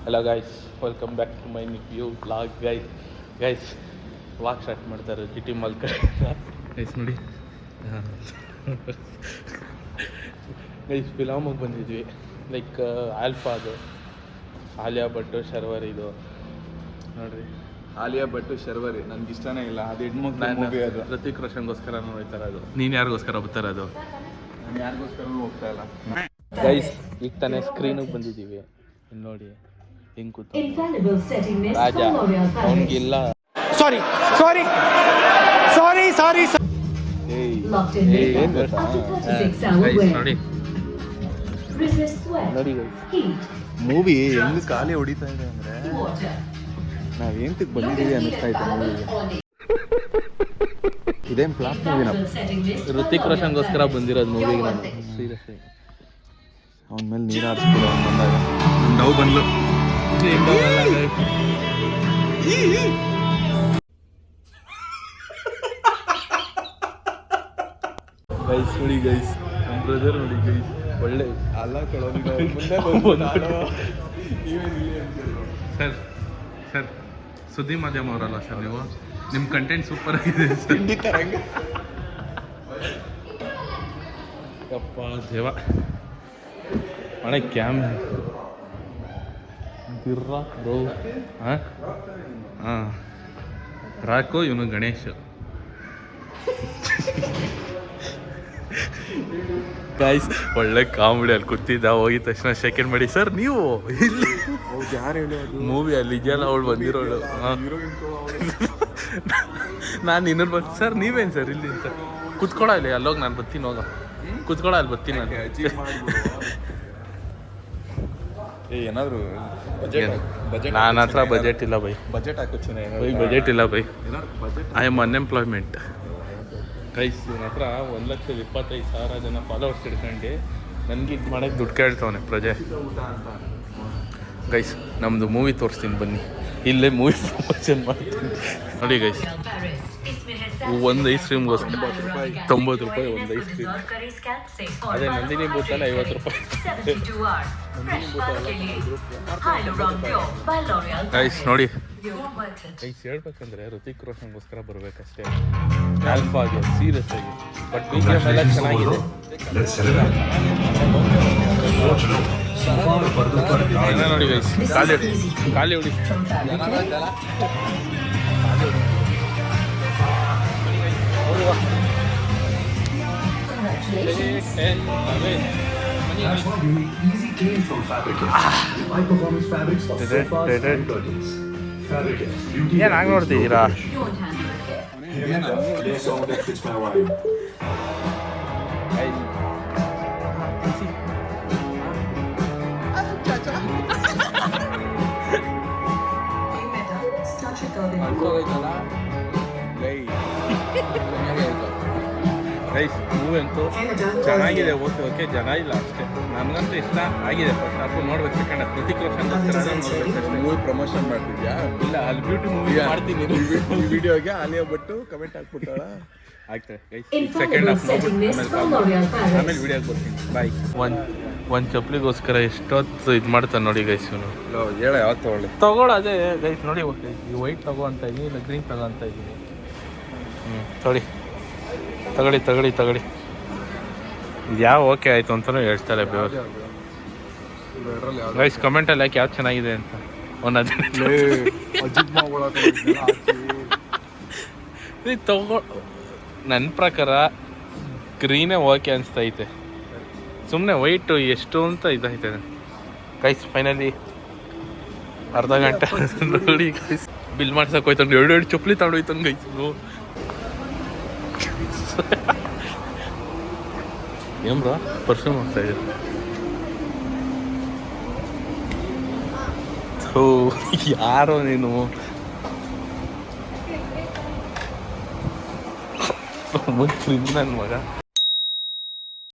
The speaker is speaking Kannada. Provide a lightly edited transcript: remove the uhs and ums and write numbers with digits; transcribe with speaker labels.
Speaker 1: Hello guys, welcome back to my new vlog. Guys vlog start ಮಾಡ್ತಾರೆ ಜಿ ಟಿ ಮಾಲ್ ಕಡೆಯಿಂದ. ಗೈಸ್ ನೋಡಿ, ಗೈಸ್ ಫಿಲಾಮಿಗೆ ಬಂದಿದ್ವಿ. ಲೈಕ್ ಆಲ್ಫಾದು ಆಲಿಯಾ ಭಟ್ ಶರ್ವರಿ ಇದು ನೋಡ್ರಿ.
Speaker 2: ಆಲಿಯಾ ಭಟ್ ಶರ್ವರಿ ನನಗೆ ಇಷ್ಟನೇ ಇಲ್ಲ, ಅದು ಹೆಣ್ಮಕ್ಳು ಮೂವಿ. ಅದು
Speaker 1: ಋತಿಕ್ ರೋಷನ್ಗೋಸ್ಕರ ಹೋಗ್ತಾ ಇರೋದು. ನೀನು ಯಾರಿಗೋಸ್ಕರ ಹೋಗ್ತಾ ಇರೋದು?
Speaker 2: ನಾನು ಯಾರಿಗೋಸ್ಕರನೂ ಹೋಗ್ತಾ ಇಲ್ಲ.
Speaker 1: ಗೈಸ್ ಈಗ ತಾನೇ ಸ್ಕ್ರೀನಿಗೆ ಬಂದಿದ್ದೀವಿ. ಇಲ್ಲಿ ನೋಡಿ ಹೆಂಗೆ ಕೂತ ರಾಜ, ಅವನಿಗಿಲ್ಲ. ಸಾರಿ ನೋಡಿ ನೋಡಿ
Speaker 2: ಮೂವಿ ಹೆಂಗ್ ಖಾಲಿ ಹೊಡಿತಾ ಇದೆ ಅಂದ್ರೆ ನಾವ್ ಏಂತಕ್ ಬಂದಿದ್ದೀವಿ ಅನ್ನಿಸ್ತಾ ಇತ್ತು ಮೂವಿಗೆ. ಇದೇನು ಫ್ಲಾಪ್ ಮೂವಿನ?
Speaker 1: ಋತಿಕ್ ರೋಷನ್ಗೋಸ್ಕರ ಬಂದಿರೋದು ಮೂವಿಗೆ ನಾನು. ಸೀರಿಯಸ್
Speaker 2: ಅವನ ಮೇಲೆ ನೀರು ಹಾರಿಸ್ಬಿಡು. ಅವ್ನು ಬಂದಾಗ
Speaker 1: ನಾವು ಬಂದ್ಲು. ಗೈಸ್ ನೋಡಿ, ಗೈಸ್ ನಮ್ಮ ಬ್ರದರ್ ನೋಡಿ ಗೈಸ್, ಒಳ್ಳೆ
Speaker 2: ಅಲ್ಲ ಕಳೋದು.
Speaker 1: ಸರ್ ಸರ್ ಸುದ್ದಿ ಮಾಧ್ಯಮ ಅವರಲ್ಲ ಸರ್ ನೀವು? ನಿಮ್ಮ ಕಂಟೆಂಟ್ ಸೂಪರ್ ಆಗಿದೆ ಸರ್. ಅಪ್ಪ ದೇವ ಅಣ್ಣ ಕ್ಯಾಮ್ ಬ್ರೋ. ಹಾಂ ರಾಕು, ಇವನು ಗಣೇಶ್. ಗೈಸ್ ಒಳ್ಳೆ ಕಾಮಿಡಿ. ಅಲ್ಲಿ ಕೂತಿದ್ದ, ಹೋಗಿದ ತಕ್ಷಣ ಸೆಕೆಂಡ್ ಮಾಡಿ, ಸರ್ ನೀವು ಇಲ್ಲಿ ಮೂವಿ ಅಲ್ಲಿ ಇದೆಯಲ್ಲ ಅವಳು ಬಂದಿರೋಳು. ನಾನು ಇನ್ನೊಂದು ಬಂದು, ಸರ್ ನೀವೇನು ಸರ್ ಇಲ್ಲಿ ಅಂತ. ಕುತ್ಕೊಳ ಇಲ್ಲಿ, ಅಲ್ಲೋಗಿ ನಾನು ಬರ್ತೀನಿ, ಹೋಗ ಕುತ್ಕೊಳ, ಅಲ್ಲಿ ಬರ್ತೀನಿ ನಾನು.
Speaker 2: ಏನಾದ್ರು
Speaker 1: ನನ್ನ ಹತ್ರ ಬಜೆಟ್ ಇಲ್ಲ ಬೈ.
Speaker 2: ಬಜೆಟ್ ಹಾಕೋಚಿನ
Speaker 1: ಬೈ, ಬಜೆಟ್ ಇಲ್ಲ by. I am unemployment. Guys ಇವನ ಹತ್ರ 1,25,000 ಜನ ಫಾಲೋವರ್ಸ್ ಹಿಡ್ಕೊಂಡು ನನಗೆ ಇದು ಮಾಡೋಕ್ಕೆ ದುಡ್ಡು ಕೇಳ್ತವನೆ ಪ್ರಜೆ. ಗೈಸ್ ನಮ್ಮದು ಮೂವಿ ತೋರಿಸ್ತೀನಿ ಬನ್ನಿ, ಇಲ್ಲೇ ಮೂವಿ ಪ್ರಮೋಷನ್ ಮಾಡ್ತೀನಿ ನೋಡಿ. ಗೈಸ್ ಒಂದು ಐಸ್ ಕ್ರೀಮ್ಗೋಸ್ಕರ 90 ರೂಪಾಯಿ ಒಂದು ಐಸ್ ಕ್ರೀಮ್. ಅದೇ ನಂದಿನಿ ಬೂತಲ್ಲ 50 ರೂಪಾಯಿ. ಗೈಸ್ ನೋಡಿ, ಗೈಸ್ ಹೇಳ್ಬೇಕಂದ್ರೆ ಋತಿಕ್ ರೋಷನ್ಗೋಸ್ಕರ ಬರಬೇಕಷ್ಟೇ. ಆಲ್ಫಾಗೆ ಸೀರಿಯಸ್ ಆಗಿ. ಬಟ್ BGM ಎಲ್ಲ ಚೆನ್ನಾಗಿದೆ. ನೋಡಿ ಗೈಸ್, ಖಾಲಿ ಹೊಡಿ.
Speaker 3: That's why we make easy clean from Fabricate. High performance fabrics of sofas and curtains. Fabricate. Beauty.
Speaker 1: ಏನು ಹಂಗೆ ನೋಡ್ತಿದ್ದೀರಾ?
Speaker 3: This song that fits my vibe.
Speaker 1: ರೈಸ್ ಮೂವಿ ಅಂತೂ ಚೆನ್ನಾಗಿದೆ. ಓಕೆ ಜನ ಇಲ್ಲ ಅಷ್ಟೇ. ನನಗಂತೂ ಇಷ್ಟ ಆಗಿದೆ. ಫಸ್ಟ್ ಹಾಫು ನೋಡ್ಬೇಕು, ಸೆಕೆಂಡ್ ಹಾಫ್ ಋತಿಕ್ ರೋಷನ್ಗೋಸ್ಕರ ನೋಡ್ಬೇಕು.
Speaker 2: ಮೂವಿ ಪ್ರಮೋಷನ್ ಮಾಡ್ತಿದ್ಯಾ?
Speaker 1: ಇಲ್ಲ, ಅಲ್ಲಿ ಬ್ಯೂಟಿ ಮೂವಿ ಮಾಡ್ತೀನಿ.
Speaker 2: ಈ ವಿಡಿಯೋಗೆ ಆಲಿಯಾ ಭಟ್ಟು ಕಮೆಂಟ್ ಹಾಕ್ಬಿಟ್ಟಾಳ.
Speaker 1: ಆಗ್ತದೆ ಗೈಸ್, ಸೆಕೆಂಡ್ ಹಾಫ್ ನೋಡ್ಬಿಟ್ಟು ಆಮೇಲೆ ವಿಡಿಯೋಗೆ ಬರ್ತೀನಿ. ಬಾಯ್. ಒಂದು ಚಪ್ಪಲಿಗೋಸ್ಕರ ಎಷ್ಟೊತ್ತು ಇದು ಮಾಡ್ತಾನೆ ನೋಡಿ ಗೈಸ್ ಇವನು.
Speaker 2: ಹೇಳ ಯಾವತ್ತು ಒಳ್ಳೆ
Speaker 1: ತಗೊಳ್ಳೋದೇ ಗೈಸ್ ನೋಡಿ. ಈ ವೈಟ್ ತಗೋ ಅಂತ ಇದ್ದೀನಿ, ಇಲ್ಲ ಗ್ರೀನ್ ತಗೋ ಅಂತ ಇದ್ದೀನಿ. ತಗೊಳ್ಳಿ. ಇದು ಯಾವ ಓಕೆ ಆಯಿತು ಅಂತಲೂ ಹೇಳ್ತಾರೆ ಬೇವರು. ಗೈಸ್ ಕಮೆಂಟಲ್ಲಿ ಯಾಕೆ ಯಾವ್ದು ಚೆನ್ನಾಗಿದೆ ಅಂತ. ತಗೋ, ನನ್ನ ಪ್ರಕಾರ ಗ್ರೀನೇ ಓಕೆ ಅನಿಸ್ತೈತೆ. ಸುಮ್ಮನೆ ವೈಟು ಎಷ್ಟು ಅಂತ ಇದಾಯ್ತೆ. ಗೈಸ್ ಫೈನಲಿ ಅರ್ಧ ಗಂಟೆ ನೋಡಿ ಗೈಸ್ ಬಿಲ್ ಮಾಡ್ಸಕ್ಕೆ ಹೋಯ್ತಾನೆ. ಎರಡು ಚಪ್ಪಲಿ ತಗೊಂಡೋಯ್ತಾನೆ ಗೈಸ್. ಏನ್ ಬ್ರೋ ಪರ್ಫ್ಯೂಮ್ ಆಗ್ತಾ ಇದೆ? ಯಾರೋ ನೀನು ನನ್ನ ಮಗ.